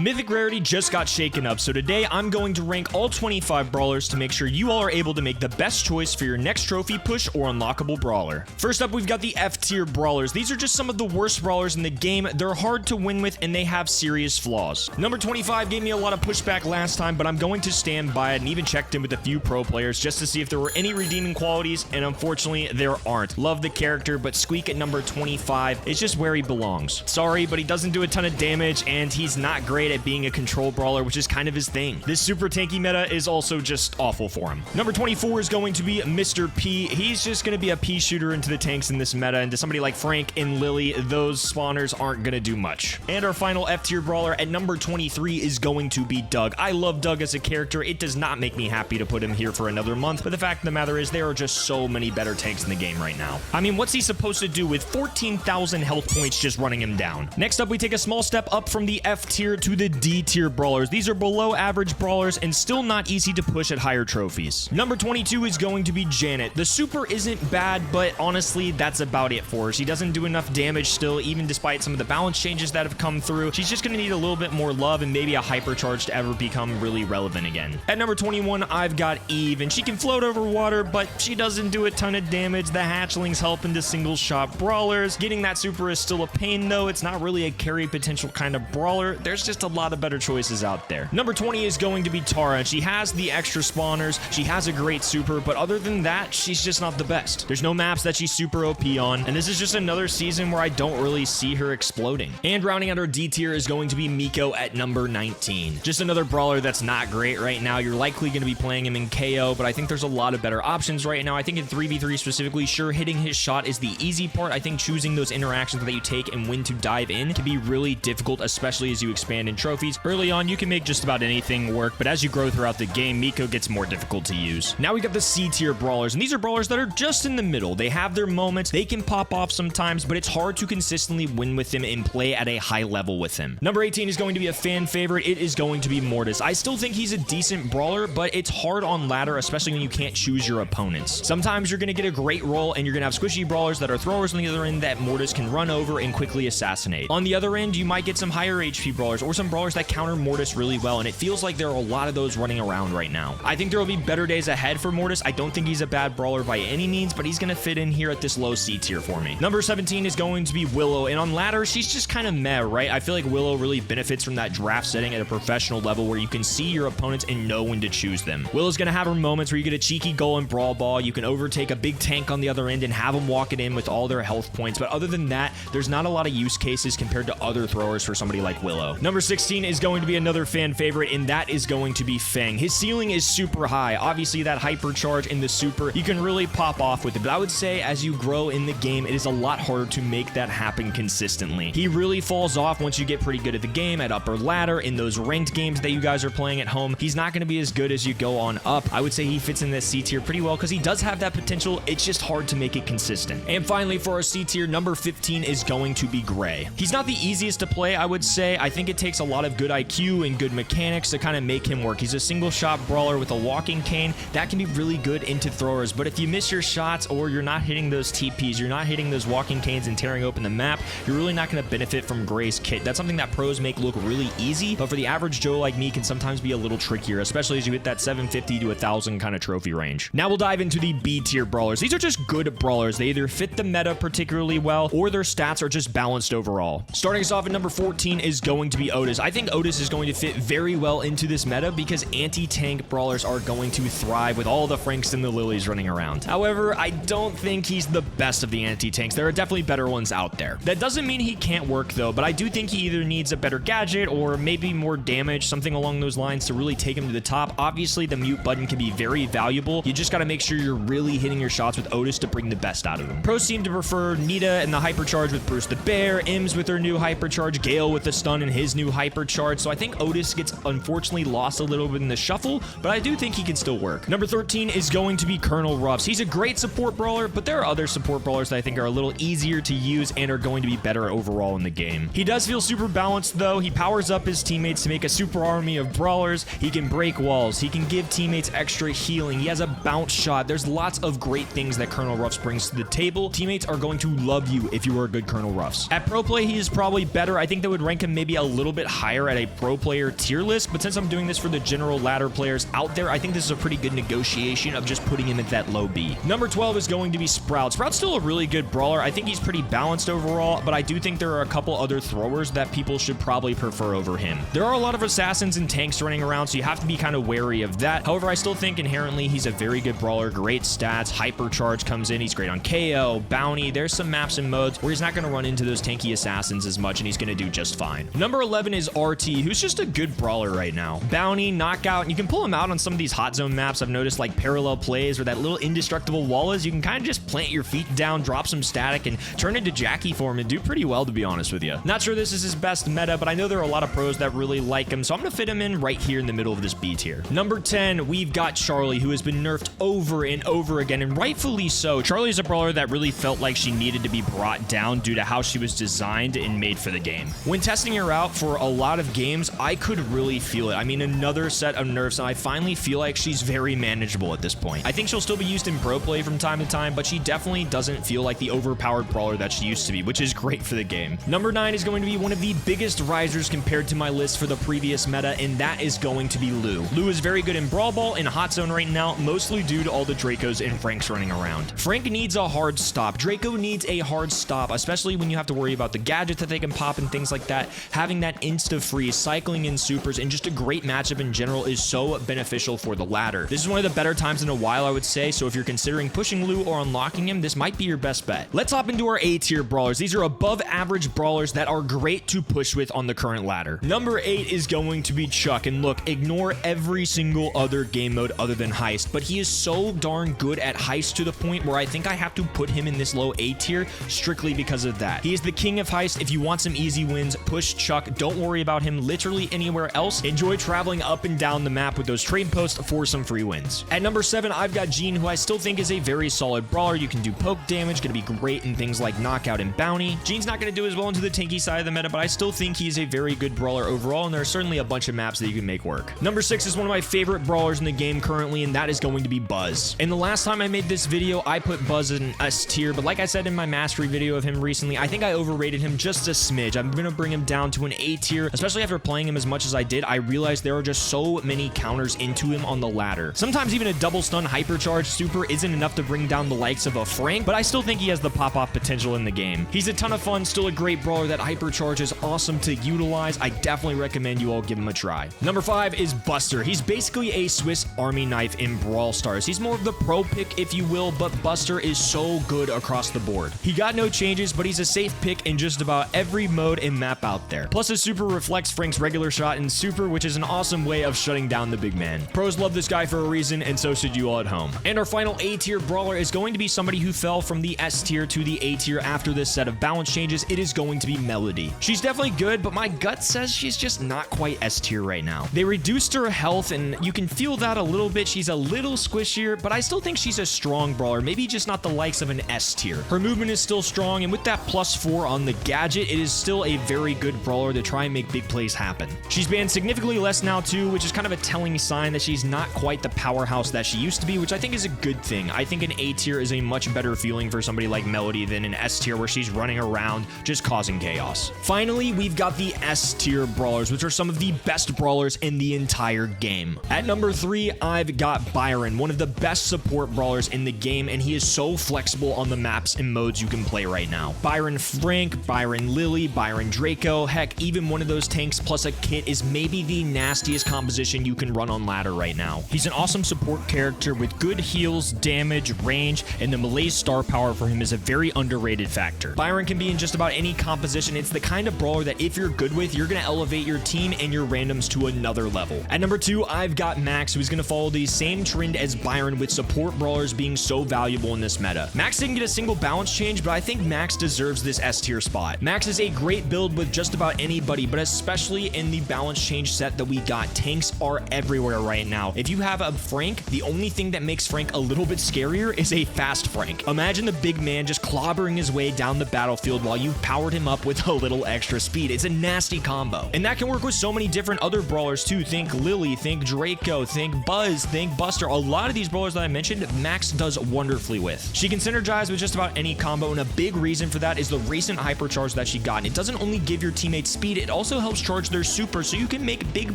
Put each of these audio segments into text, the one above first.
The Mythic rarity just got shaken up, so today I'm going to rank all 25 brawlers to make sure you all are able to make the best choice for your next trophy push or unlockable brawler. First up, we've got the F tier brawlers. These are just some of the worst brawlers in the game. They're hard to win with and they have serious flaws. Number 25 gave me a lot of pushback last time, but I'm going to stand by it and even checked in with a few pro players just to see if there were any redeeming qualities, and unfortunately there aren't. Love the character, but Squeak at number 25 is just where he belongs. Sorry, but he doesn't do a ton of damage and he's not great at being a control brawler, which is kind of his thing. This super tanky meta is also just awful for him. Number 24 is going to be Mr. P. He's just going to be a P shooter into the tanks in this meta, and to somebody like Frank and Lily, those spawners aren't going to do much. And our final F tier brawler at number 23 is going to be Doug. I love Doug as a character. It does not make me happy to put him here for another month, but the fact of the matter is there are just so many better tanks in the game right now. I mean, what's he supposed to do with 14,000 health points just running him down? Next up, we take a small step up from the F tier to the D tier brawlers. These are below average brawlers and still not easy to push at higher trophies. Number 22 is going to be Janet. The super isn't bad, but honestly, that's about it for her. She doesn't do enough damage still, even despite some of the balance changes that have come through. She's just going to need a little bit more love and maybe a hypercharge to ever become really relevant again. At number 21, I've got Eve, and she can float over water, but she doesn't do a ton of damage. The hatchlings help into single shot brawlers. Getting that super is still a pain though. It's not really a carry potential kind of brawler. There's just a lot of better choices out there. Number 20 is going to be Tara, and she has the extra spawners. She has a great super, but other than that, she's just not the best. There's no maps that she's super OP on, and this is just another season where I don't really see her exploding. And rounding out our D tier is going to be Miko at number 19. Just another brawler that's not great right now. You're likely going to be playing him in KO, but I think there's a lot of better options right now. I think in 3v3 specifically, sure, hitting his shot is the easy part. I think choosing those interactions that you take and when to dive in can be really difficult, especially as you expand in trophies. Early on, you can make just about anything work, but as you grow throughout the game, Miko gets more difficult to use. Now we got the C tier brawlers, and these are brawlers that are just in the middle. They have their moments, they can pop off sometimes, but it's hard to consistently win with them and play at a high level with him. Number 18 is going to be a fan favorite. It is going to be Mortis. I still think he's a decent brawler, but it's hard on ladder, especially when you can't choose your opponents. Sometimes you're going to get a great roll and you're going to have squishy brawlers that are throwers on the other end that Mortis can run over and quickly assassinate. On the other end, you might get some higher HP brawlers or some brawlers that counter Mortis really well, and it feels like there are a lot of those running around right now. I think there will be better days ahead for Mortis. I don't think he's a bad brawler by any means, but he's going to fit in here at this low C tier for me. Number 17 is going to be Willow, and on ladder, she's just kind of meh, right? I feel like Willow really benefits from that draft setting at a professional level where you can see your opponents and know when to choose them. Willow's going to have her moments where you get a cheeky goal in Brawl Ball, you can overtake a big tank on the other end and have them walk it in with all their health points, but other than that, there's not a lot of use cases compared to other throwers for somebody like Willow. Number 16 is going to be another fan favorite, and that is going to be Fang. His ceiling is super high. Obviously, that hypercharge in the super, you can really pop off with it, but I would say as you grow in the game, it is a lot harder to make that happen consistently. He really falls off once you get pretty good at the game, at upper ladder, in those ranked games that you guys are playing at home. He's not going to be as good as you go on up. I would say he fits in this C tier pretty well because he does have that potential. It's just hard to make it consistent. And finally, for our C tier, number 15 is going to be Gray. He's not the easiest to play, I would say. I think it takes a lot of good IQ and good mechanics to kind of make him work. He's a single shot brawler with a walking cane that can be really good into throwers, but if you miss your shots or you're not hitting those TPs, you're not hitting those walking canes and tearing open the map, you're really not going to benefit from Gray's kit. That's something that pros make look really easy, but for the average Joe like me can sometimes be a little trickier, especially as you hit that 750 to 1000 kind of trophy range. Now we'll dive into the B tier brawlers. These are just good brawlers. They either fit the meta particularly well or their stats are just balanced overall. Starting us off at number 14 is going to be Otis. I think Otis is going to fit very well into this meta because anti-tank brawlers are going to thrive with all the Franks and the Lilies running around. However, I don't think he's the best of the anti-tanks. There are definitely better ones out there. That doesn't mean he can't work though, but I do think he either needs a better gadget or maybe more damage, something along those lines to really take him to the top. Obviously, the mute button can be very valuable. You just got to make sure you're really hitting your shots with Otis to bring the best out of him. Pros seem to prefer Nita and the hypercharge with Bruce the Bear, Ims with her new hypercharge, Gale with the stun and his new hypercharge, so I think Otis gets unfortunately lost a little bit in the shuffle, but I do think he can still work. Number 13 is going to be Colonel Ruffs. He's a great support brawler, but there are other support brawlers that I think are a little easier to use and are going to be better overall in the game. He does feel super balanced though. He powers up his teammates to make a super army of brawlers. He can break walls. He can give teammates extra healing. He has a bounce shot. There's lots of great things that Colonel Ruffs brings to the table. Teammates are going to love you if you are a good Colonel Ruffs. At pro play, he is probably better. I think that would rank him maybe a little bit higher at a pro player tier list, but since I'm doing this for the general ladder players out there, I think this is a pretty good negotiation of just putting him at that low B. Number 12 is going to be Sprout. Sprout's still a really good brawler. I think he's pretty balanced overall, but I do think there are a couple other throwers that people should probably prefer over him. There are a lot of assassins and tanks running around, so you have to be kind of wary of that. However, I still think inherently he's a very good brawler, great stats, hypercharge comes in, he's great on KO, bounty. There's some maps and modes where he's not going to run into those tanky assassins as much, and he's going to do just fine. Number 11 is RT, who's just a good brawler right now. Bounty, knockout, and you can pull him out on some of these hot zone maps. I've noticed like parallel plays where that little indestructible wall is, you can kind of just plant your feet down, drop some static, and turn into Jackie for him and do pretty well, to be honest with you. Not sure this is his best meta, but I know there are a lot of pros that really like him, so I'm going to fit him in right here in the middle of this B tier. Number 10, we've got Charlie, who has been nerfed over and over again, and rightfully so. Charlie is a brawler that really felt like she needed to be brought down due to how she was designed and made for the game. When testing her out for a lot of games, I could really feel it. I mean, another set of nerfs, and I finally feel like she's very manageable at this point. I think she'll still be used in pro play from time to time, but she definitely doesn't feel like the overpowered brawler that she used to be, which is great for the game. Number 9 is going to be one of the biggest risers compared to my list for the previous meta, and that is going to be Lou. Lou is very good in Brawl Ball and Hot Zone right now, mostly due to all the Dracos and Franks running around. Frank needs a hard stop. Draco needs a hard stop, especially when you have to worry about the gadgets that they can pop and things like that. Having that insta-freeze, cycling in supers, and just a great matchup in general is so beneficial for the ladder. This is one of the better times in a while, I would say, so if you're considering pushing Lou or unlocking him, this might be your best bet. Let's hop into our A tier brawlers. These are above average brawlers that are great to push with on the current ladder. Number 8 is going to be Chuck, and look, ignore every single other game mode other than Heist, but he is so darn good at Heist to the point where I think I have to put him in this low A tier strictly because of that. He is the king of Heist. If you want some easy wins, push Chuck. Don't worry about him literally anywhere else. Enjoy traveling up and down the map with those trade posts for some free wins. At number 7, I've got Gene, who I still think is a very solid brawler. You can do poke damage, going to be great in things like knockout and bounty. Gene's not going to do as well into the tanky side of the meta, but I still think he's a very good brawler overall, and there are certainly a bunch of maps that you can make work. Number 6 is one of my favorite brawlers in the game currently, and that is going to be Buzz. And the last time I made this video, I put Buzz in S tier, but like I said in my mastery video of him recently, I think I overrated him just a smidge. I'm going to bring him down to an A tier, especially after playing him as much as I did. I realized there are just so many counters into him on the ladder. Sometimes even a double stun hypercharge super isn't enough to bring down the likes of a Frank, but I still think he has the pop-off potential in the game. He's a ton of fun, still a great brawler. That hypercharge is awesome to utilize. I definitely recommend you all give him a try. Number 5 is Buster. He's basically a Swiss Army knife in Brawl Stars. He's more of the pro pick, if you will, but Buster is so good across the board. He got no changes, but he's a safe pick in just about every mode and map out there. Plus, his super reflects Frank's regular shot in super, which is an awesome way of shutting down the big man. Pros love this guy for a reason, and so should you all at home. And our final A tier brawler is going to be somebody who fell from the S tier to the A tier after this set of balance changes. It is going to be Melody. She's definitely good, but my gut says she's just not quite S tier right now. They reduced her health, and you can feel that a little bit. She's a little squishier, but I still think she's a strong brawler, maybe just not the likes of an S tier. Her movement is still strong, and with that +4 on the gadget, it is still a very good brawler to try and make big plays happen. She's banned significantly less now too, which is kind of a telling sign that she's not quite the powerhouse that she used to be, which I think is a good thing. I think an A tier is a much better feeling for somebody like Melody than an S tier where she's running around just causing chaos. Finally, we've got the S tier brawlers, which are some of the best brawlers in the entire game. At number 3, I've got Byron, one of the best support brawlers in the game, and he is so flexible on the maps and modes you can play right now. Byron Frank, Byron Lily, Byron Draco, heck, even one of those tanks plus a kit is maybe the nastiest composition you can run on ladder right now. He's an awesome support character with good heals, damage, range, and the melee star power for him is a very underrated factor. Byron can be in just about any composition. It's the kind of brawler that if you're good with, you're going to elevate your team and your randoms to another level. At number 2, I've got Max, who's going to follow the same trend as Byron with support brawlers being so valuable in this meta. Max didn't get a single balance change, but I think Max deserves this S tier spot. Max is a great build with just about anybody, but especially in the balance change set that we got. Tanks are everywhere right now. If you have a Frank, the only thing that makes Frank a little bit scarier is a fast Frank. Imagine the big man just clobbering his way down the battlefield while you powered him up with a little extra speed. It's a nasty combo. And that can work with so many different other brawlers too. Think Lily, think Draco, think Buzz, think Buster. A lot of these brawlers that I mentioned, Max does wonderfully with. She can synergize with just about any combo, and a big reason for that is the recent hypercharge that she got. It doesn't only give your teammates speed, it also helps charge their super, so you can make big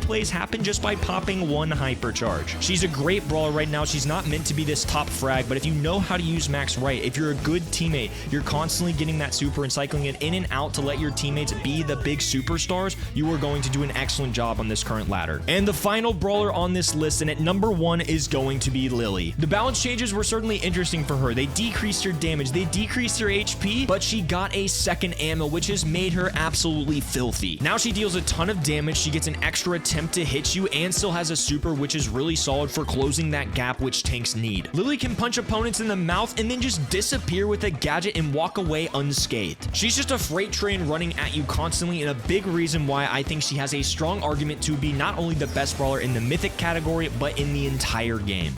plays happen just by popping one hypercharge. She's a great brawler right now. She's not meant to be this top frag, but if you know how to use Max right, if you're a good teammate, you're constantly getting that super and cycling it in and out to let your teammates be the big superstars, you are going to do an excellent job on this current ladder. And the final brawler on this list, and at number 1, is going to be Lily. The balance changes were certainly interesting for her. They decreased her damage, they decreased her HP, but she got a second ammo, which has made her absolutely filthy. Now she deals a ton of damage, she gets an extra attempt to hit you, and still has a super, which is really solid for closing that gap which tanks need. Lily can punch opponents in the mouth and then just disappear with a gadget and walk away unscathed. She's just a freight train running at you constantly, and a big reason why I think she has a strong argument to be not only the best brawler in the mythic category, but in the entire game.